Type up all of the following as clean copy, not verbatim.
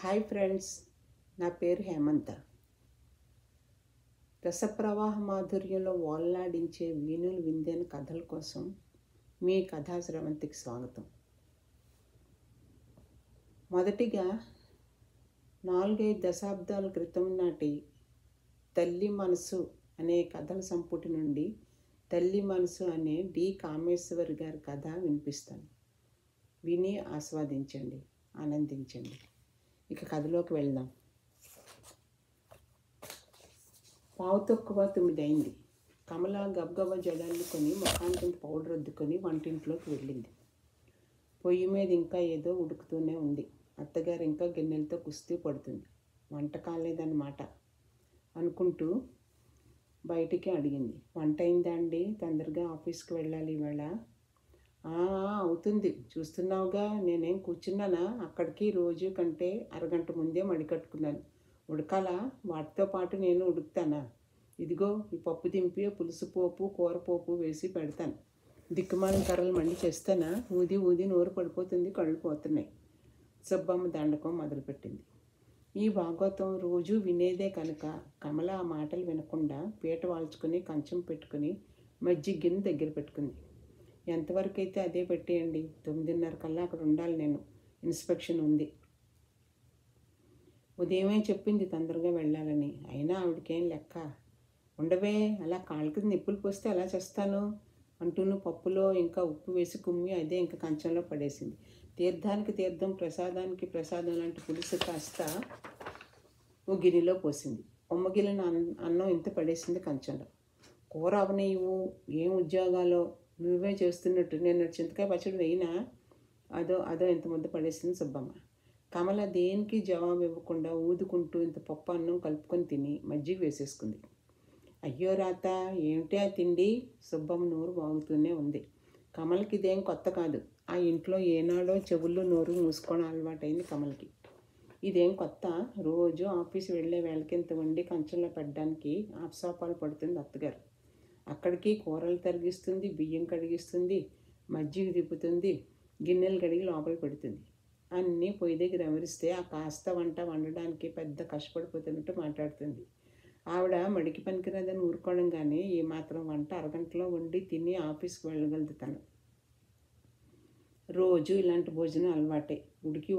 Hi friends, నా పేరు హేమంత. రసప్రవాహ మాధుర్యంలో ఓలలాడించే వీణులు విందేన కథల కోసం మీ కథా స్రవంతికి స్వాగతం. మొదటిగా 4-5 దశాబ్దాల క్రితం నాటి తల్లి మనసు అనే కథల సంపుటి నుండి తల్లి మనసు అనే డి కామేశ్వర్ గారి కథ వినిపిస్తాను. విని ఆస్వాదించండి, ఆనందించండి. ఇక కథలోకి వెళ్దాం. 9:15 అయింది. కమల గబగబా జడల్లుకొని ముఖానికి పౌడర్ రుద్దుకొని వంటింట్లోకి వెళ్ళింది. పొయ్యి మీద ఇంకా ఏదో ఉడుకుతూనే ఉంది. అత్తగారు ఇంకా గిన్నెలతో కుస్తీ పడుతుంది. వంట కాలేదన్నమాట అనుకుంటూ బయటికి అడిగింది. వంట అయిందా అండి? తొందరగా ఆఫీస్కి వెళ్ళాలి ఇవాళ. అవుతుంది, చూస్తున్నావుగా, నేనేం కూర్చున్నానా? అక్కడికి రోజు కంటే అరగంట ముందే మడికట్టుకున్నాను. ఉడకాలా? వాటితో పాటు నేను ఉడుకుతానా? ఇదిగో ఈ పప్పు దింపి పులుసు పోపు కూరపోపు వేసి పెడతాను. దిక్కుమాలిన కర్రలు మండి చేస్తానా? ఊది ఊది నోరు పడిపోతుంది, కళ్ళు పోతున్నాయి. సుబ్బమ్మ దండకం మొదలుపెట్టింది. ఈ భాగవతం రోజు వినేదే కనుక కమల ఆ మాటలు వినకుండా పీట వాల్చుకొని కంచం పెట్టుకుని మజ్జిగ గిన్నె దగ్గర పెట్టుకుంది. ఎంతవరకు అయితే అదే పెట్టేయండి, 9:30 కల్లా అక్కడ ఉండాలి నేను, ఇన్స్పెక్షన్ ఉంది. ఉదయమే చెప్పింది తొందరగా వెళ్ళాలని. అయినా ఆవిడకేం లెక్క. ఉండవే, అలా కాళ్ళకి నిప్పులు పోస్తే అలా చేస్తాను అంటూను పప్పులో ఇంకా ఉప్పు వేసి కుమ్మి అదే ఇంకా కంచంలో పడేసింది. తీర్థానికి తీర్థం, ప్రసాదానికి ప్రసాదం లాంటి పులుసు కాస్త ఓ గిన్నెలో పోసింది. ఉమ్మగిలిన అన్నం ఇంత పడేసింది కంచంలో. కూర అవనీయవు, ఏం ఉద్యోగాలో, నువ్వే చేస్తున్నట్టు నేను చింతకాయ పచ్చడి వేయినా? అదో ఇంత ముద్ద పడేసింది సుబ్బమ్మ. కమల దేనికి జవాబు ఇవ్వకుండా ఊదుకుంటూ ఇంత పప్పు అన్నం కలుపుకొని తిని మజ్జిగ వేసేసుకుంది. అయ్యో రాత, ఏమిటి ఆ తిండి? సుబ్బమ్మ నోరు బాగుతూనే ఉంది. కమలకి ఇదేం కొత్త కాదు. ఆ ఇంట్లో ఏనాడో చెవుల్లో నోరు మూసుకోవడం అలవాటైంది కమలకి. ఇదేం కొత్త? రోజు ఆఫీస్ వెళ్ళే వేళకి ఇంత వండి కంచంలో పెట్టడానికి ఆప్సాపాలు పడుతుంది అత్తగారు. అక్కడికి కూరలు తరిగిస్తుంది, బియ్యం కడిగిస్తుంది, మజ్జిగ తిప్పుతుంది, గిన్నెలు కడిగి లోపల పెడుతుంది. అన్నీ పొయ్యి దగ్గర అమరిస్తే ఆ కాస్త వంట వండడానికి పెద్ద కష్టపడిపోతున్నట్టు మాట్లాడుతుంది. ఆవిడ మడికి పనికిరాదని ఊరుకోవడం కానీ ఈ మాత్రం వంట అరగంటలో వండి తిని ఆఫీస్కి వెళ్ళగలదు తను. రోజు ఇలాంటి భోజనం అలవాటే.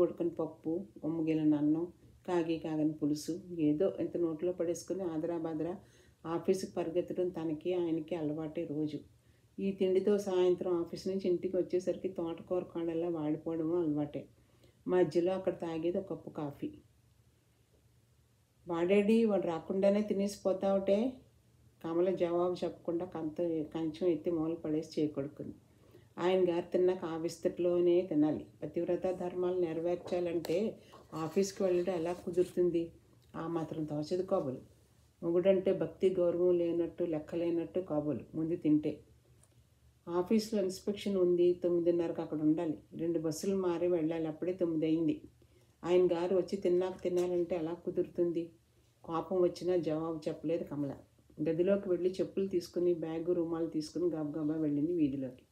ఉడకని పప్పు, ఉమ్మగిలిన అన్నం, కాగని పులుసు, ఏదో ఇంత నోట్లో పడేసుకుని ఆదరా ఆఫీసుకి పరిగెత్తడం తనకి ఆయనకి అలవాటే రోజు. ఈ తిండితో సాయంత్రం ఆఫీస్ నుంచి ఇంటికి వచ్చేసరికి తోటకూర కాడల్లా వాడిపోవడము అలవాటే. మధ్యలో అక్కడ తాగేది ఒక కప్పు కాఫీ. వాడేడి, వాడు రాకుండానే తినేసిపోతావుటే? కమల జవాబు చెప్పకుండా కంచం ఎత్తి మూల పడేసి చేకొడుకుంది. ఆయన గారు తిన్నాక ఆ విస్తట్లోనే తినాలి. పతివ్రత ధర్మాలు నెరవేర్చాలంటే ఆఫీస్కి వెళ్ళడం ఎలా కుదురుతుంది? ఆ మాత్రం తోచదు కాబోలు. మొగుడంటే భక్తి గౌరవం లేనట్టు, లెక్కలేనట్టు కాబోలు ముందు తింటే. ఆఫీస్లో ఇన్స్పెక్షన్ ఉంది, 9:30కి అక్కడ ఉండాలి. 2 బస్సులు మారి వెళ్ళాలి. అప్పుడే 9 అయింది. ఆయన గారు వచ్చి తిన్నాక తినాలంటే ఎలా కుదురుతుంది? కోపం వచ్చినా జవాబు చెప్పలేదు కమల. గదిలోకి వెళ్ళి చెప్పులు తీసుకుని బ్యాగు రుమాలు తీసుకుని గబగబా వెళ్ళింది వీధిలోకి.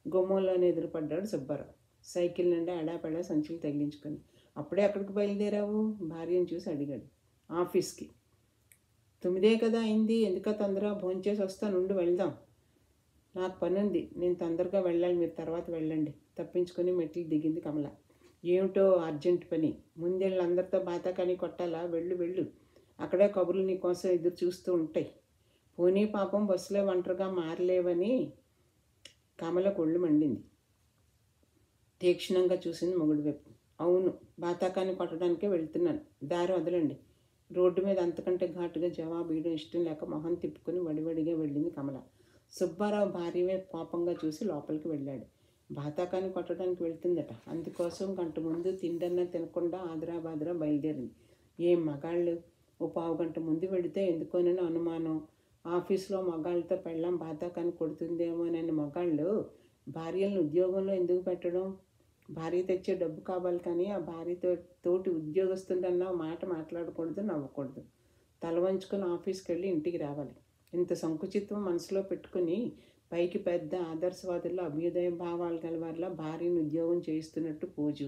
గుమ్మంలోనే ఎదురుపడ్డాడు సుబ్బారావు. సైకిల్ నిండా ఎడాపెడా సంచులు తగిలించుకొని. అప్పుడే అక్కడికి బయలుదేరావు? భార్యను చూసి అడిగాడు. ఆఫీస్కి. 9 కదా అయింది, ఎందుక తొందర? భోంచేసి వస్తాను, నుండి వెళ్దాం. నాకు పని ఉంది, నేను తొందరగా వెళ్ళాలి, మీరు తర్వాత వెళ్ళండి. తప్పించుకొని మెట్లు దిగింది కమల. ఏమిటో అర్జెంట్ పని? ముందేళ్ళు అందరితో బాతాకాని కొట్టాలా? వెళ్ళు, అక్కడే కబుర్లు నీకోసం ఎదురు చూస్తూ ఉంటాయి. పోనీ పాపం బస్సులో ఒంటరిగా మారలేవని కమల కొళ్ళు మండింది. తీక్షణంగా చూసింది మొగుడు వైపు. అవును, బాతాకాని కొట్టడానికే వెళ్తున్నాను, దారి వదలండి. రోడ్డు మీద అంతకంటే ఘాటుగా జవాబు ఇవ్వడం ఇష్టం లేక మొహం తిప్పుకొని వడివడిగా వెళ్ళింది కమల. సుబ్బారావు భార్య వైపు కోపంగా చూసి లోపలికి వెళ్ళాడు. బాతాకాని కొట్టడానికి వెళ్తుందట, అందుకోసం గంట ముందు తిండన్నా తినకుండా ఆదరా బయలుదేరింది. ఏం మగాళ్ళు! ఓ పావుగంట ముందు వెళితే ఎందుకోనని అనుమానం. ఆఫీస్లో మగాళ్ళతో పెళ్ళాం బాతాకాని కొడుతుందేమోనని మగాళ్ళు భార్యలను ఉద్యోగంలో ఎందుకు పెట్టడం? భార్య తెచ్చే డబ్బు కావాలి కానీ ఆ తోటి ఉద్యోగస్తుందన్న మాట మాట్లాడకూడదు, నవ్వకూడదు. తల వంచుకొని ఆఫీస్కి వెళ్ళి ఇంటికి రావాలి. ఇంత సంకుచిత్వం మనసులో పెట్టుకుని పైకి పెద్ద ఆదర్శవాదుల్లో అభ్యుదయ భావాలు గలవారిలా భార్యను ఉద్యోగం చేయిస్తున్నట్టు పోజు.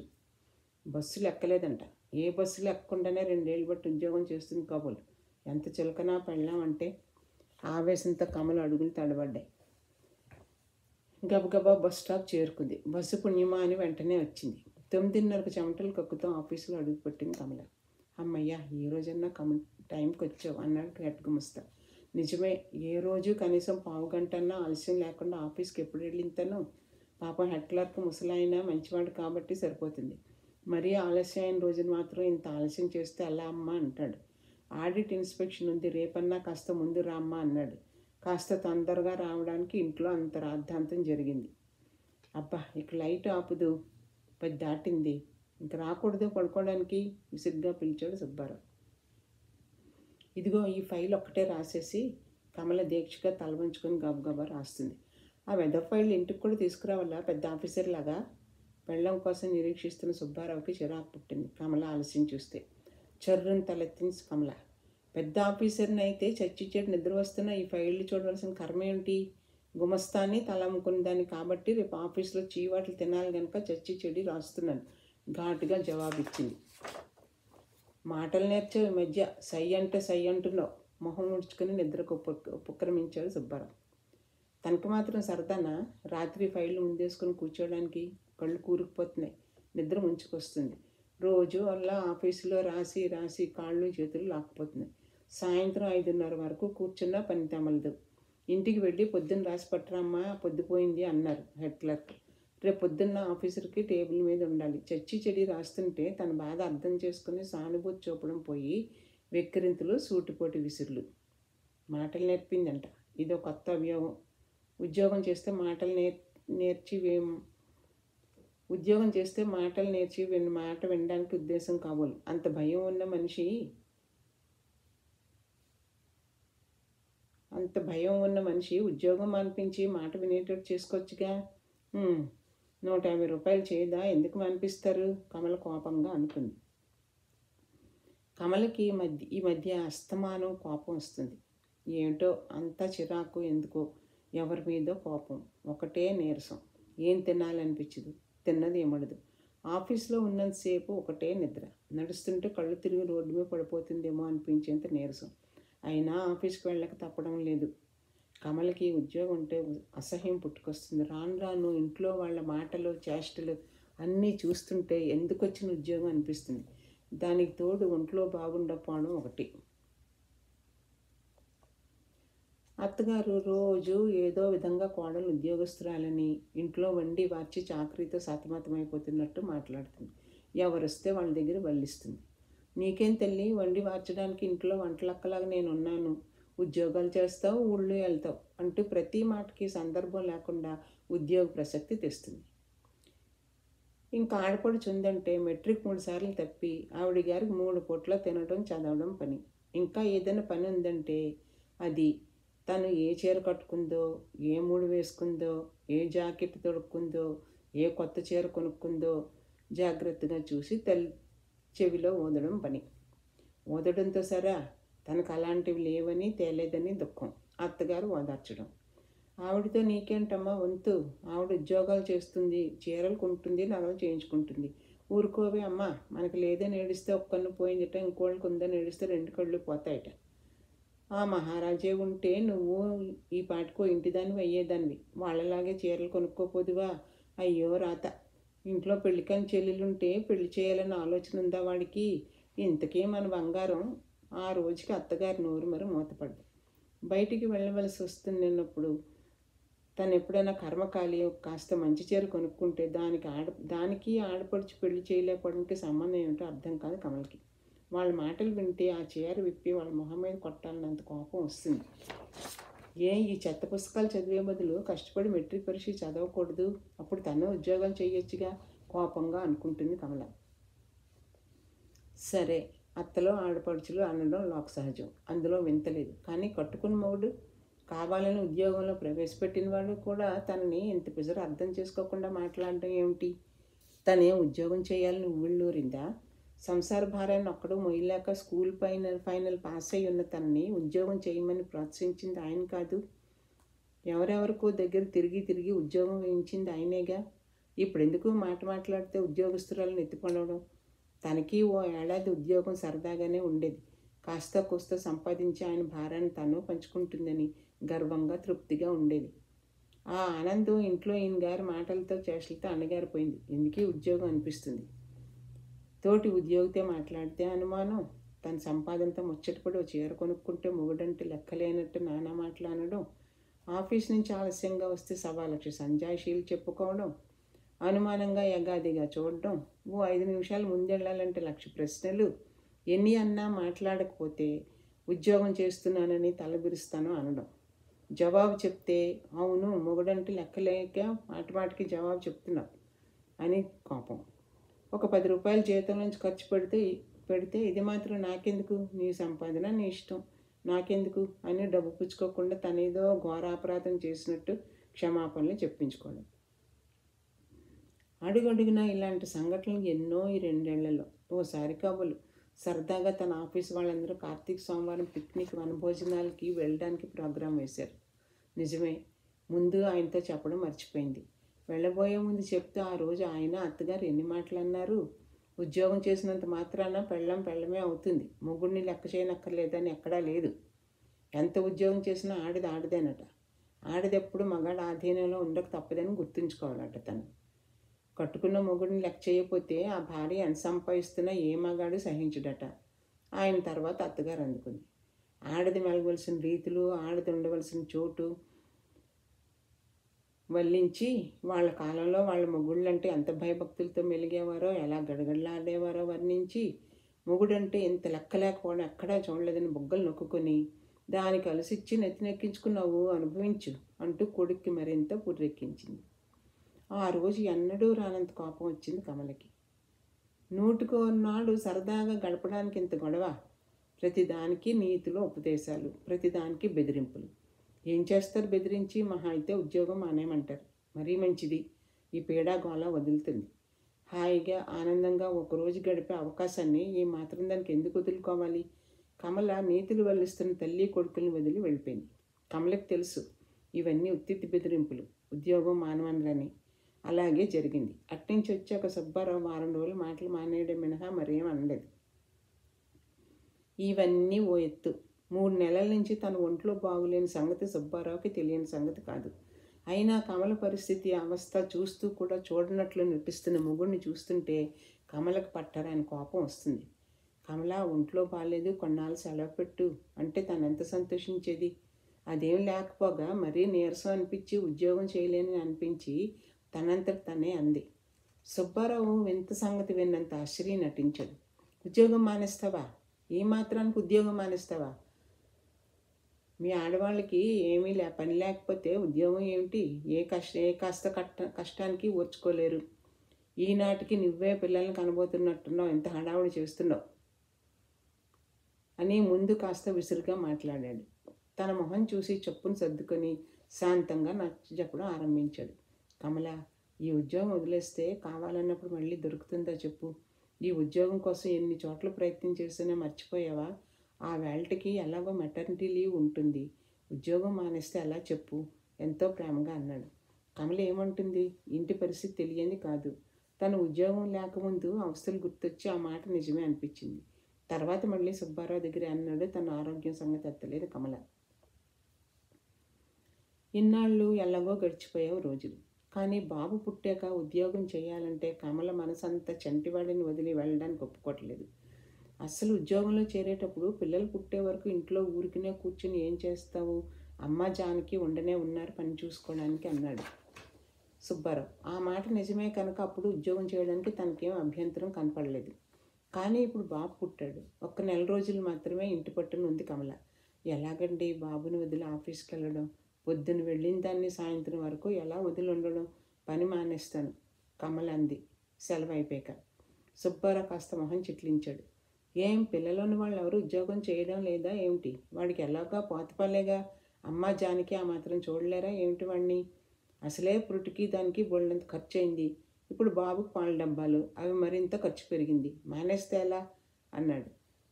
బస్సులు ఎక్కలేదంట. ఏ బస్సులు ఎక్కకుండానే 2 ఏళ్ళు బట్టి ఉద్యోగం చేస్తుంది కాబోలు. ఎంత చులకనా పెళ్ళాం అంటే. ఆవేశంతో కమల అడుగులు తడబడ్డాయి. గబగబా బస్ స్టాప్ చేరుకుంది. బస్సు పుణ్యమా అని వెంటనే వచ్చింది. 9:30కు చెమటలు కక్కుతూ ఆఫీసులో అడుగుపెట్టింది కమల. అమ్మయ్య, ఏ రోజన్నా టైంకి వచ్చావు అన్నాడు గట్టుగుమస్తా. నిజమే, ఏ రోజు కనీసం పావుగంటన్నా ఆలస్యం లేకుండా ఆఫీస్కి ఎప్పుడు వెళ్ళింతాను. పాపం హెడ్ క్లర్క్ ముసలాయన మంచివాడు కాబట్టి సరిపోతుంది. మరీ ఆలస్యం అయిన రోజున మాత్రం ఇంత ఆలస్యం చేస్తే ఎలా అమ్మా అంటాడు. ఆడిట్ ఇన్స్పెక్షన్ ఉంది, రేపన్నా కాస్త ముందు రామ్మా అన్నాడు. కాస్త తొందరగా రావడానికి ఇంట్లో అంత రాద్ధాంతం జరిగింది. అబ్బా, ఇక లైట్ ఆపుదు, 10 దాటింది, ఇంక రాకూడదు పడుకోవడానికి విసుగ్గా పిలిచాడు సుబ్బారావు. ఇదిగో ఈ ఫైల్ ఒక్కటే రాసేసి కమల దీక్షగా తలవంచుకొని గబగబా రాస్తుంది. ఆ వెద ఫైల్ ఇంటికి కూడా తీసుకురావాలా పెద్ద ఆఫీసర్ లాగా? పెళ్ళం కోసం నిరీక్షిస్తున్న సుబ్బారావుకి చిరాకు పుట్టింది కమల ఆలస్యం చూస్తే. చర్రును తలెత్తింది కమల. పెద్ద ఆఫీసర్ని అయితే చచ్చి చెడు నిద్ర వస్తున్న ఈ ఫైళ్ళు చూడవలసిన కర్మ ఏంటి? గుమస్తాన్ని తలమ్ముకున్నదాన్ని కాబట్టి రేపు ఆఫీసులో చీవాట్లు తినాలి కనుక చచ్చి చెడి రాస్తున్నాను ఘాటుగా జవాబిచ్చింది. మాటలు నేర్చావు ఈ మధ్య, సై అంటే సై అంటున్నావు. మొహం ముడుచుకుని నిద్రకు ఉపక్రమించాడు సుబ్బారావు. తనకు మాత్రం సరదానా రాత్రి ఫైళ్ళు ముందేసుకొని కూర్చోడానికి? కళ్ళు కూరుకుపోతున్నాయి, నిద్ర ముంచుకొస్తుంది. రోజు అలా ఆఫీసులో రాసి రాసి కాళ్ళు చేతులు లాక్కుపోతున్నాయి. సాయంత్రం 5:30 వరకు కూర్చున్నా పని తెమలదు. ఇంటికి వెళ్ళి పొద్దున్న రాసి పట్టరమ్మా, పొద్దుపోయింది అన్నారు హెడ్ క్లర్క్. రేపు పొద్దున్న ఆఫీసర్కి టేబుల్ మీద ఉండాలి. చచ్చి చెడి రాస్తుంటే తన బాధ అర్థం చేసుకుని సానుభూతి చూపడం పోయి వెక్కిరింతలు, సూటిపోటి విసురులు. మాటలు నేర్పిందంట. ఇదో కొత్త అభియోగం. ఉద్యోగం చేస్తే మాటలు నేర్చి మాట వినడానికి ఉద్దేశం కాబోలు. అంత భయం ఉన్న మనిషి ఉద్యోగం మానిపించి మాట వినేటట్టు చేసుకోవచ్చుగా. 150 రూపాయలు చేయదా, ఎందుకు మానిపిస్తారు? కమల కోపంగా అనుకుంది. కమలకి ఈ మధ్య అస్తమానం కోపం వస్తుంది. ఏమిటో అంతా చిరాకు, ఎందుకో ఎవరి మీదో కోపం, ఒకటే నీరసం. ఏం తినాలనిపించదు, తిన్నది ఏమడదు. ఆఫీస్లో ఉన్నంతసేపు ఒకటే నిద్ర. నడుస్తుంటే కళ్ళు తిరిగి రోడ్డు మీద పడిపోతుందేమో అనిపించేంత నీరసం. అయినా ఆఫీస్కి వెళ్ళక తప్పడం లేదు. కమలకి ఉద్యోగం ఉంటే అసహ్యం పుట్టుకొస్తుంది. రాను రాను ఇంట్లో వాళ్ళ మాటలు, చేష్టలు అన్నీ చూస్తుంటే ఎందుకు వచ్చిన ఉద్యోగం అనిపిస్తుంది. దానికి తోడు ఒంట్లో బాగుండకపోవడం ఒకటి. అత్తగారు రోజు ఏదో విధంగా కోడలు ఉద్యోగస్తురాలని ఇంట్లో వండి వార్చి చాకరీతో సతమతమైపోతున్నట్టు మాట్లాడుతుంది. ఎవరొస్తే వాళ్ళ దగ్గర వల్లిస్తుంది. నీకేం తల్లి, వండి వార్చడానికి ఇంట్లో వంటలక్కలాగా నేనున్నాను, ఉద్యోగాలు చేస్తావు, ఊళ్ళో వెళ్తావు అంటూ ప్రతి మాటకి సందర్భం లేకుండా ఉద్యోగ ప్రసక్తి తెస్తుంది. ఇంకా ఆడపడుచు ఉందంటే మెట్రిక్ 3 సార్లు తప్పి ఆవిడ గారికి 3 పూట్ల తినడం, చదవడం పని. ఇంకా ఏదైనా పని ఉందంటే అది తను ఏ చీర కట్టుకుందో, ఏ మూడు వేసుకుందో, ఏ జాకెట్ తొడుక్కుందో, ఏ కొత్త చీర కొనుక్కుందో జాగ్రత్తగా చూసి చెవిలో ఊదడం పని. ఊదడంతో సరా తనకు అలాంటివి లేవని తేలేదని దుఃఖం. అత్తగారు ఓదార్చడం. ఆవిడతో నీకేంటమ్మా వంతు, ఆవిడ ఉద్యోగాలు చేస్తుంది, చీరలు కొంటుంది, నగలు చేయించుకుంటుంది. ఊరుకోవే అమ్మా, మనకు లేదని ఏడిస్తే ఒక్క కన్ను పోయిందట, ఇంకోళ్ళకి ఉందని ఏడిస్తే 2 కళ్ళు పోతాయట. ఆ మహారాజే ఉంటే నువ్వు ఈ పాటికో ఇంటిదాన్ని అయ్యేదానివి. వాళ్ళలాగే చీరలు కొనుక్కోపోదువా? అయ్యో రాత. ఇంట్లో పెళ్ళికని చెల్లెలుంటే పెళ్లి చేయాలన్న ఆలోచన ఉందా వాడికి? ఇంతకీ మన బంగారం. ఆ రోజుకి అత్తగారి నోరు మరి మూతపడ్డాయి. బయటికి వెళ్ళవలసి వస్తున్నప్పుడు తను ఎప్పుడైనా కర్మకాలి కాస్త మంచి చీర కొనుక్కుంటే దానికి ఆడపడుచు పెళ్లి చేయలేకపోవడానికి సంబంధం ఏమిటో అర్థం కాదు కమలకి. వాళ్ళ మాటలు వింటే ఆ చీర విప్పి వాళ్ళ మొహం మీద కొట్టాలన్నంత కోపం వస్తుంది. ఈ చెత్త పుస్తకాలు చదివే బదులు కష్టపడి మెట్రిక్ పరీక్ష చదవకూడదు? అప్పుడు తను ఉద్యోగాలు చేయొచ్చుగా కోపంగా అనుకుంటుంది కమల. సరే, అత్తలో ఆడపడుచులు అనడం లోక సహజం, అందులో వింతలేదు. కానీ కట్టుకున్న మొగుడు, కావాలని ఉద్యోగంలో ప్రవేశపెట్టిన వాడు కూడా తనని ఇంత పిజరు అర్థం చేసుకోకుండా మాట్లాడడం ఏమిటి? తనేం ఉద్యోగం చేయాలని ఉవ్విళ్ళూరిందా? సంసార భారాన్ని ఒక్కడూ మొయ్యలేక స్కూల్ ఫైనల్ పాస్ అయి ఉన్న తనని ఉద్యోగం చేయమని ప్రోత్సహించింది ఆయన కాదు. ఎవరెవరికో దగ్గర తిరిగి ఉద్యోగం వేయించింది ఆయనేగా. ఇప్పుడు ఎందుకు మాట్లాడితే ఉద్యోగస్తురాలను ఎత్తుకొనడం? తనకి ఓ ఏడాది ఉద్యోగం సరదాగానే ఉండేది. కాస్త కూస్త సంపాదించి ఆయన భారాన్ని తను పంచుకుంటుందని గర్వంగా తృప్తిగా ఉండేది. ఆ ఆనందం ఇంట్లో ఈయన గారి మాటలతో చేష్టలతో అణగారిపోయింది. ఎందుకీ ఉద్యోగం అనిపిస్తుంది. తోటి ఉద్యోగితో మాట్లాడితే అనుమానం, తన సంపాదనతో ముచ్చటపడి ఓ చీర కొనుక్కుంటే మొగుడంటే లెక్కలేనట్టు నానా మాట్లాడడం, ఆఫీస్ నుంచి ఆలస్యంగా వస్తే 1,15,00,000 సంజాయిషీలు చెప్పుకోవడం, అనుమానంగా యగాదిగా చూడడం, ఓ 5 నిమిషాలు ముందెళ్ళాలంటే 1,00,000 ప్రశ్నలు, ఎన్ని అన్నా మాట్లాడకపోతే ఉద్యోగం చేస్తున్నానని తలబిరుస్తాను అనడం, జవాబు చెప్తే అవును మొగుడంటే లెక్కలేక మాటిమాటికి జవాబు చెప్తున్నావు అని కోపం. ఒక 10 రూపాయలు జీతం నుంచి ఖర్చు పెడితే ఇది మాత్రం నాకెందుకు, నీ సంపాదన నీ ఇష్టం, నాకెందుకు అని డబ్బు పుచ్చుకోకుండా తనేదో ఘోరాపరాధం చేసినట్టు క్షమాపణలు చెప్పించుకోవడం. అడుగడుగునా ఇలాంటి సంఘటనలు ఎన్నో ఈ 2 ఏళ్లలో. ఓసారి కాబోలు సరదాగా తన ఆఫీస్ వాళ్ళందరూ కార్తీక సోమవారం పిక్నిక్ వనభోజనాలకి వెళ్ళడానికి ప్రోగ్రాం వేశారు. నిజమే, ముందు ఆయనతో చెప్పడం మర్చిపోయింది. వెళ్ళబోయే ముందు చెప్తూ ఆ రోజు ఆయన అత్తగారు ఎన్ని మాటలు అన్నారు. ఉద్యోగం చేసినంత మాత్రాన పెళ్ళమే అవుతుంది, మొగుడిని లెక్క చేయనక్కర్లేదని ఎక్కడా లేదు. ఎంత ఉద్యోగం చేసినా ఆడిదేనట. ఆడిదెప్పుడు మగాడు ఆధీనంలో ఉండక తప్పదని గుర్తుంచుకోవాలట తను. కట్టుకున్న మొగుడిని లెక్క చేయకపోతే ఆ భార్య ఎంత సంపాదిస్తున్నా ఏ మగాడు సహించుడట. ఆయన తర్వాత అత్తగారు అందుకుంది. ఆడది మెలగవలసిన రీతులు, ఆడది ఉండవలసిన చోటు వల్లించి వాళ్ళ కాలంలో వాళ్ళ మొగుళ్ళంటే ఎంత భయభక్తులతో మెలిగేవారో, ఎలా గడగడలాడేవారో వర్ణించి, మొగుడంటే ఎంత లెక్కలేకపోవడం ఎక్కడా చూడలేదని బుగ్గలు నొక్కుని, దానికి అలసిచ్చి నెత్తినెక్కించుకున్నావు అనుభవించు అంటూ కొడుక్కి మరింత పుర్రెక్కించింది. ఆ రోజు ఎన్నడూ రానంత కోపం వచ్చింది కమలకి. నూటికోనాడు సరదాగా గడపడానికి ఇంత గొడవ, ప్రతిదానికి నీతులు ఉపదేశాలు, ప్రతిదానికి బెదిరింపులు. ఏం చేస్తారు బెదిరించి? మహా అయితే ఉద్యోగం మానేయమంటారు. మరీ మంచిది, ఈ పీడా గోళ వదులుతుంది. హాయిగా ఆనందంగా ఒకరోజు గడిపే అవకాశాన్ని ఈ మాత్రం దానికి ఎందుకు వదులుకోవాలి? కమల నీతులు వల్లిస్తున్న తల్లి కొడుకుల్ని వదిలి వెళ్ళిపోయింది. కమలకి తెలుసు ఇవన్నీ ఉత్తిత్తి బెదిరింపులు, ఉద్యోగం మానవనలని. అలాగే జరిగింది. అట్నుంచి వచ్చాక సుబ్బారావు వారం రోజులు మాటలు మానేయడం మినహా మరేం అనలేదు. ఇవన్నీ ఓ ఎత్తు. 3 నెలల నుంచి తన ఒంట్లో బాగులేని సంగతి సుబ్బారావుకి తెలియని సంగతి కాదు. అయినా కమల పరిస్థితి అవస్థ చూస్తూ కూడా చూడనట్లు నటిస్తున్న మొగుడిని చూస్తుంటే కమలకు పట్టరాని కోపం వస్తుంది. కమల ఒంట్లో బాగాలేదు, కొన్నాళ్ళు సెలవు పెట్టు అంటే తను ఎంత సంతోషించేది. అదేం లేకపోగా మరీ నీరసం అనిపించి ఉద్యోగం చేయలేని అనిపించి తనంతట తనే అంది. సుబ్బారావు వింత సంగతి విన్నంత ఆశ్చర్యం నటించాడు. ఉద్యోగం మానేస్తావా? ఈ మాత్రానికి ఉద్యోగం మానేస్తావా? మీ ఆడవాళ్ళకి ఏమీ పని లేకపోతే ఉద్యోగం ఏమిటి? ఏ కాస్త కష్టానికి ఓర్చుకోలేరు. ఈనాటికి నువ్వే పిల్లల్ని కనబోతున్నట్టున్నావు, ఎంత హడావుడి చేస్తున్నావు అని ముందు కాస్త విసురుగా మాట్లాడాడు. తన మొహం చూసి చెప్పును సర్దుకొని శాంతంగా నచ్చ చెప్పడం ఆరంభించాడు. కమల, ఈ ఉద్యోగం వదిలేస్తే కావాలన్నప్పుడు మళ్ళీ దొరుకుతుందా చెప్పు? ఈ ఉద్యోగం కోసం ఎన్ని చోట్ల ప్రయత్నం చేసినా మర్చిపోయావా? ఆ వేళటికి ఎలాగో మెటర్నిటీ లీవ్ ఉంటుంది, ఉద్యోగం మానేస్తే ఎలా చెప్పు? ఎంతో ప్రేమగా అన్నాడు. కమల ఏమంటుంది? ఇంటి పరిస్థితి తెలియని కాదు. తను ఉద్యోగం లేకముందు అవస్థలు గుర్తొచ్చి ఆ మాట నిజమే అనిపించింది. తర్వాత మళ్ళీ సుబ్బారావు దగ్గర అన్నాడు తన ఆరోగ్యం సంగతి ఎత్తలేదు కమల. ఇన్నాళ్ళు ఎలాగో గడిచిపోయావు రోజులు. కానీ బాబు పుట్టాక ఉద్యోగం చేయాలంటే కమల మనసంతా చంటివాడిని వదిలి వెళ్ళడానికి ఒప్పుకోవట్లేదు. అస్సలు ఉద్యోగంలో చేరేటప్పుడు పిల్లలు పుట్టే వరకు ఇంట్లో ఊరికినే కూర్చుని ఏం చేస్తావు? అమ్మ జానకి ఉండనే ఉన్నారు పని చూసుకోవడానికి అన్నాడు సుబ్బారావు. ఆ మాట నిజమే కనుక అప్పుడు ఉద్యోగం చేయడానికి తనకేం అభ్యంతరం కనపడలేదు. కానీ ఇప్పుడు బాబు పుట్టాడు. 1 నెల రోజులు మాత్రమే ఇంటి పట్టున ఉంది కమల. ఎలాగండి బాబుని వదిలి ఆఫీస్కి వెళ్ళడం? పొద్దున వెళ్ళిన దాన్ని సాయంత్రం వరకు ఎలా వదిలి ఉండడం? పని మానేస్తాను కమల అంది సెలవు అయిపోయాక. సుబ్బారావు కాస్త మొహం చిట్లించాడు. ఏం పిల్లలున్న వాళ్ళు ఎవరు ఉద్యోగం చేయడం లేదా ఏమిటి? వాడికి ఎలాగా పోతపల్లేగా. అమ్మ జానకి ఆ మాత్రం చూడలేరా ఏమిటి వాడిని? అసలే పురుటికి దానికి బోళ్ళంత ఖర్చు అయింది. ఇప్పుడు బాబుకు పాల డబ్బాలు, అవి మరింత ఖర్చు పెరిగింది. మానేస్తే ఎలా అన్నాడు.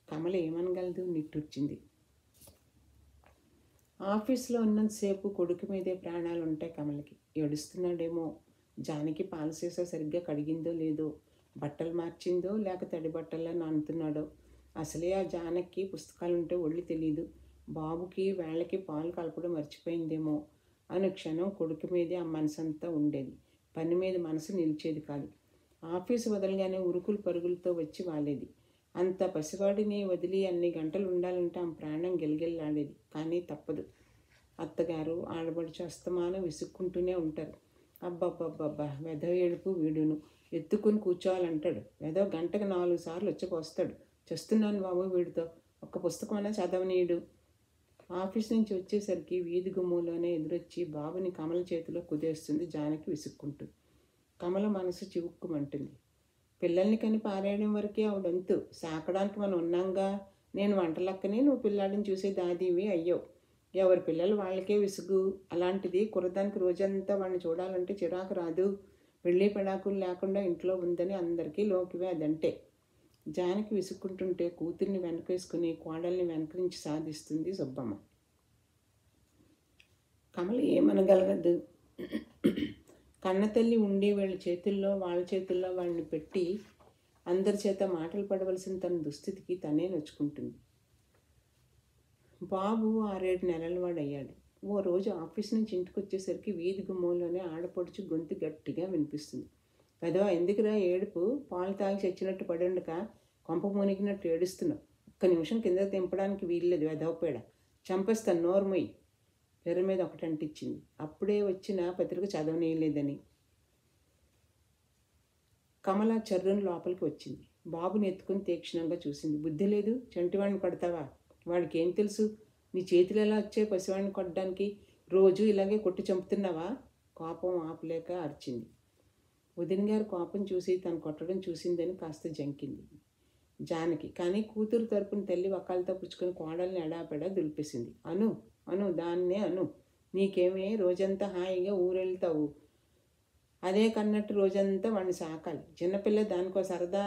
కమల ఏమనగలదు, నిట్టూర్చింది. ఆఫీస్లో ఉన్నంతసేపు కొడుకు మీదే ప్రాణాలు ఉంటాయి కమలకి. ఏడుస్తున్నాడేమో, జానకి పాలసీసా సరిగ్గా కడిగిందో లేదో, బట్టలు మార్చిందో లేక తడి బట్టల్లో నానుతున్నాడో. అసలే ఆ జానకి పుస్తకాలుంటే ఒళ్ళు తెలీదు. బాబుకి వేళకి పాలు కలపడం మర్చిపోయిందేమో అని క్షణం కొడుకు మీదే ఆ మనసంతా ఉండేది. పని మీద మనసు నిలిచేది కాదు. ఆఫీసు వదలగానే ఉరుకులు పరుగులతో వచ్చి వాలేది. అంత పసివాడిని వదిలి అన్ని గంటలు ఉండాలంటే ఆమె ప్రాణం గిలగిల్లాడేది. కానీ తప్పదు. అత్తగారు ఆడబడుచు అస్తమానం విసుక్కుంటూనే ఉంటారు. అబ్బబ్బబ్బబ్బా వెధవ ఏడుపు వీడును. ఎత్తుకుని కూర్చోవాలంటాడు. ఏదో గంటకు 4 సార్లు వచ్చిపోస్తాడు. చేస్తున్నాను బాబు వీడితో, ఒక్క పుస్తకమైనా చదవనీయుడు. ఆఫీస్ నుంచి వచ్చేసరికి వీధి గుమ్మంలోనే ఎదురొచ్చి బాబుని కమల చేతిలో కుదేస్తుంది జానకి విసుక్కుంటూ. కమల మనసు చివుక్కుమంటుంది. పిల్లల్ని కని పారేయడం వరకే ఆవిడంతు. సాకడానికి మనం ఉన్నాంగా. నేను వంటలక్కని, నువ్వు పిల్లాడిని చూసే దాదీవి అయ్యావు. ఎవరి పిల్లలు వాళ్ళకే విసుగు. అలాంటిది కుర్రదానికి రోజంతా వాడిని చూడాలంటే చిరాకు రాదు. పెళ్ళి పెడాకులు లేకుండా ఇంట్లో ఉందని అందరికీ లోకివే అదంటే. జానకి విసుక్కుంటుంటే కూతుర్ని వెనకేసుకుని కోడల్ని వెనక నుంచి సాధిస్తుంది సుబ్బమ్మ. కమల ఏమనగలగదు. కన్నతల్లి ఉండి వాళ్ళ చేతుల్లో వాళ్ళని పెట్టి అందరి చేత మాటలు పడవలసిన తన దుస్థితికి తనే నొచ్చుకుంటుంది. బాబు 6-7 నెలల వాడయ్యాడు. ఓ రోజు ఆఫీస్ నుంచి ఇంటికి వచ్చేసరికి వీధి గుమ్మంలోనే ఆడపడుచు గొంతు గట్టిగా వినిపిస్తుంది. కదో ఎందుకురా ఏడుపు? పాలు తాగి చచ్చినట్టు పడుండక కొంప మునిగినట్టు ఏడుస్తున్నావు. ఒక్క నిమిషం కింద దింపడానికి వీల్లేదు. వెదవపేడ చంపేస్తాను, నోరుమొయ్యి. పెర మీద ఒకటి అంటించింది. అప్పుడే వచ్చిన పత్రిక చదవనీయలేదని. కమల చర్రును లోపలికి వచ్చింది. బాబుని ఎత్తుకుని తీక్షణంగా చూసింది. బుద్ధి లేదు, చంటివాడిని కొడతావా? వాడికి ఏం తెలుసు? నీ చేతులు ఎలా వచ్చాయి పసివాడిని కొట్టడానికి? రోజు ఇలాగే కొట్టి చంపుతున్నావా? కోపం ఆపలేక అరిచింది. వదిన గారి కోపం చూసి తను కొట్టడం చూసిందని కాస్త జంకింది జానకి. కానీ కూతురు తరపున తల్లి వకాలతో పుచ్చుకొని కోడల్ని ఎడాపెడా దులిపేసింది. అను దాన్నే అను. నీకేమే రోజంతా హాయిగా ఊరెళ్తావు. అదే కన్నట్టు రోజంతా వాడిని సాకాలి. చిన్నపిల్ల దానికో సరదా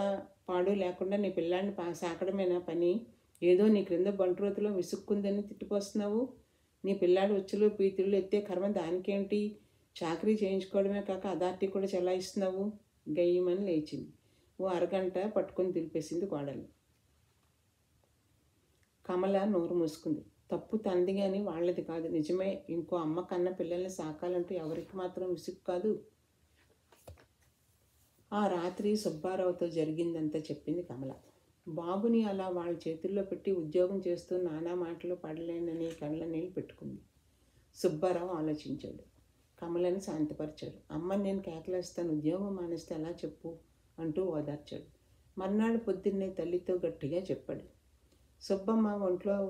పాడు లేకుండా నీ పిల్లాడిని సాకడమేనా పని? ఏదో నీ క్రింద బంట్రోతులో విసుక్కుందని తిట్టిపోస్తున్నావు. నీ పిల్లాడు ఉచ్చులు పీతులు ఎత్తే కర్మ దానికేంటి? చాకరీ చేయించుకోవడమే కాక అదార్టీ కూడా చెలాయిస్తున్నావు. గయ్యమని లేచింది. ఓ అరగంట పట్టుకొని దులిపేసింది కోడలు. కమల నోరు మూసుకుంది. తప్పు తనది కానీ వాళ్ళది కాదు. నిజమే, ఇంకో అమ్మ కన్న పిల్లల్ని సాకాలంటూ ఎవరికి మాత్రం విసుగు కాదు. ఆ రాత్రి సుబ్బారావుతో జరిగిందంతా చెప్పింది కమల. బాబుని అలా వాళ్ళ చేతుల్లో పెట్టి ఉద్యోగం చేస్తూ నానా మాటలు పడలేనని కళ్ళ నీళ్ళు పెట్టుకుంది. సుబ్బారావు ఆలోచించాడు. కమలని శాంతపరిచాడు. అమ్మ నేను కేకలేస్తాను, ఉద్యోగం మానేస్తే ఎలా చెప్పు అంటూ ఓదార్చాడు. మర్నాడు పొద్దున్నే తల్లితో గట్టిగా చెప్పాడు. సుబ్బమ్మ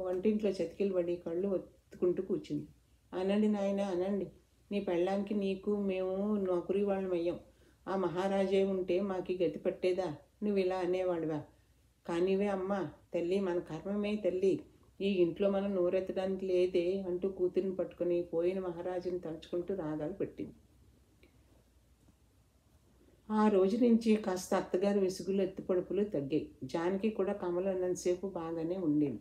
వంటింట్లో చతికిలు పడి కళ్ళు ఒత్తుకుంటూ కూర్చుంది. అనండి నాయన అనండి. నీ పెళ్ళానికి నీకు మేము నౌకరీ వాళ్ళమయ్యాం. ఆ మహారాజే ఉంటే మాకి గతి పట్టేదా? నువ్వు ఇలా అనేవాడివా? కానివే అమ్మా తల్లి, మన కర్మమే తల్లి. ఈ ఇంట్లో మనం నోరెత్తడానికి లేదే అంటూ కూతురిని పట్టుకుని పోయిన మహారాజుని తలుచుకుంటూ రాగాలు పెట్టింది. ఆ రోజు నుంచి కాస్త అత్తగారి విసుగులు ఎత్తుపడుపులు తగ్గాయి. జానకి కూడా కమల ఉన్నంతసేపు బాగానే ఉండేది.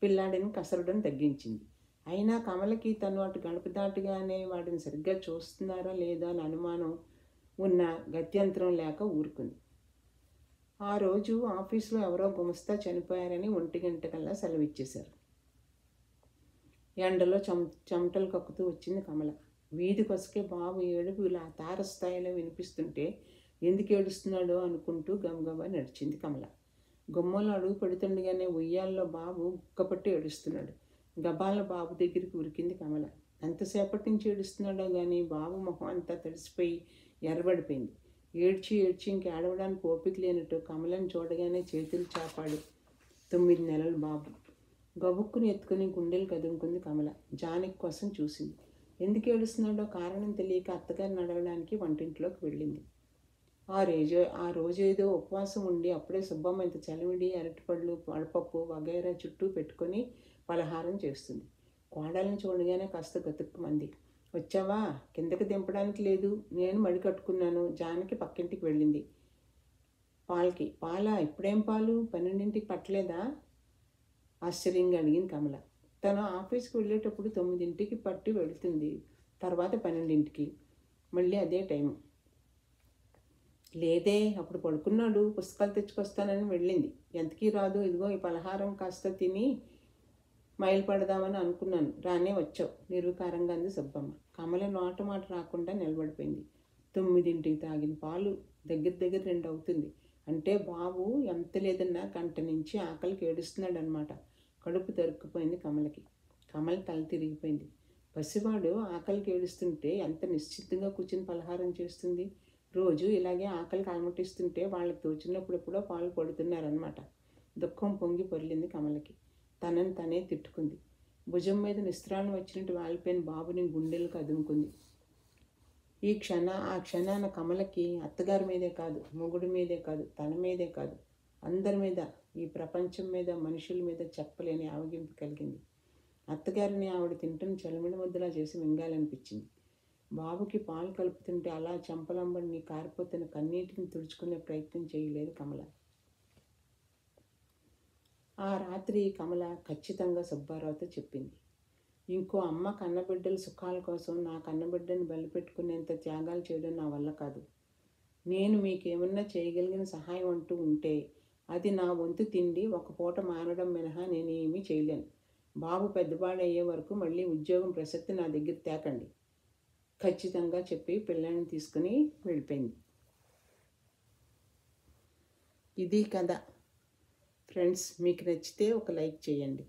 పిల్లాడిని కసరడం తగ్గించింది. అయినా కమలకి తను అటు గడప దాటుగానే వాడిని సరిగ్గా చూస్తున్నారా లేదా అని అనుమానం ఉన్న గత్యంతరం లేక ఊరుకుంది. ఆ రోజు ఆఫీసులో ఎవరో గుమస్తా చనిపోయారని 1 గంటకల్లా సెలవిచ్చేశారు. ఎండలో చెమటలు కక్కుతూ వచ్చింది కమల. వీధి కొసకే బాబు ఏడుపు ఇలా తారస్థాయిలో వినిపిస్తుంటే ఎందుకు ఏడుస్తున్నాడో అనుకుంటూ గమగమా నడిచింది కమల. గుమ్మంలో అడుగు పెడుతుండగానే ఉయ్యాల్లో బాబు ఉక్కపట్టి ఏడుస్తున్నాడు. గబాల బాబు దగ్గరికి ఉరికింది కమల. ఎంతసేపటి నుంచి ఏడుస్తున్నాడో కానీ బాబు మొహం అంతా తడిసిపోయి ఎర్రబడిపోయింది. ఏడ్చి ఇంక ఏడవడానికి ఓపిక లేనట్టు కమలను చూడగానే చేతులు చాపాడు 9 నెలల బాబు. గబుక్కుని ఎత్తుకుని గుండెలు కదుముకుంది కమల. జానకి కోసం చూసింది. ఎందుకు ఏడుస్తున్నాడో కారణం తెలియక అత్తగారిని అడగడానికి వంటింట్లోకి వెళ్ళింది. ఆ రోజు ఏదో ఉపవాసం ఉండి అప్పుడే సుబ్బమ్మ ఇంత చలివిడి అరటిపళ్ళు వడపప్పు వగైరా చుట్టూ పెట్టుకొని పలహారం చేస్తుంది. కోడలను చూడగానే కాస్త గతుక్కుమంది. వచ్చావా? కిందకి దింపడానికి లేదు, నేను మడి కట్టుకున్నాను. జానకి పక్కింటికి వెళ్ళింది. పాలా? ఇప్పుడేం పాలు? 12ంటికి పట్టలేదా? ఆశ్చర్యంగా అడిగింది కమల. తను ఆఫీస్కి వెళ్ళేటప్పుడు 9ంటికి పట్టి వెళుతుంది. తర్వాత 12ంటికి మళ్ళీ అదే టైము. లేదే, అప్పుడు పడుకున్నాడు, పుస్తకాలు తెచ్చుకొస్తానని వెళ్ళింది. ఎంతకీ రాదు, ఇదిగో ఈ పలహారం కాస్త తిని మైలు పడదామని అనుకున్నాను, రానే వచ్చావు, నిర్వికారంగా అంది సుబ్బమ్మ. కమల నోట మాట రాకుండా నిలబడిపోయింది. 9ంటికి తాగిన పాలు దగ్గర దగ్గర 2 అవుతుంది. అంటే బాబు ఎంత లేదన్నా గంట నుంచి ఆకలికి ఏడుస్తున్నాడు అనమాట. కడుపు తరుక్కుపోయింది కమలకి. కమల తల తిరిగిపోయింది. పసివాడు ఆకలికి ఏడుస్తుంటే ఎంత నిశ్చితంగా కూర్చుని పలహారం చేస్తుంది. రోజు ఇలాగే ఆకలికి అలమటిస్తుంటే వాళ్ళకి తోచినప్పుడు ఎప్పుడో పాలు పడుతున్నారనమాట. దుఃఖం పొంగి పొర్లింది కమలకి. తనని తనే తిట్టుకుంది. భుజం మీద నిస్త్రాణం వచ్చినట్టు వాలిపోయిన బాబుని గుండెలకు అదుముకుంది. ఆ క్షణాన కమలకి అత్తగారి మీదే కాదు, మొగుడి మీదే కాదు, తన మీదే కాదు, అందరి మీద, ఈ ప్రపంచం మీద, మనుషుల మీద చెప్పలేని ఆవగింపు కలిగింది. అత్తగారిని ఆవిడ తింటున్న చలిమిడి ముద్దలా చేసి మింగాలనిపించింది. బాబుకి పాలు కలుపుతుంటే అలా చెంపలంబడిని కారిపోతున్న కన్నీటిని తుడుచుకునే ప్రయత్నం చేయలేదు కమల. ఆ రాత్రి కమల ఖచ్చితంగా సుబ్బారావుతో చెప్పింది. ఇంకో అమ్మ కన్నబిడ్డల సుఖాల కోసం నా కన్నబిడ్డని బలిపెట్టుకునేంత త్యాగాలు చేయడం నా వల్ల కాదు. నేను మీకేమన్నా చేయగలిగిన సహాయం అంటూ ఉంటే అది నా వంతు తిండి ఒక పూట మానడం మినహా నేనేమీ చేయలేను. బాబు పెద్దవాడయ్యే వరకు మళ్ళీ ఉద్యోగం ప్రసక్తి నా దగ్గర తేకండి, ఖచ్చితంగా చెప్పి పిల్లాన్ని తీసుకుని వెళ్ళిపోయింది. ఇది కథ ఫ్రెండ్స్. మీకు నచ్చితే ఒక లైక్ చేయండి.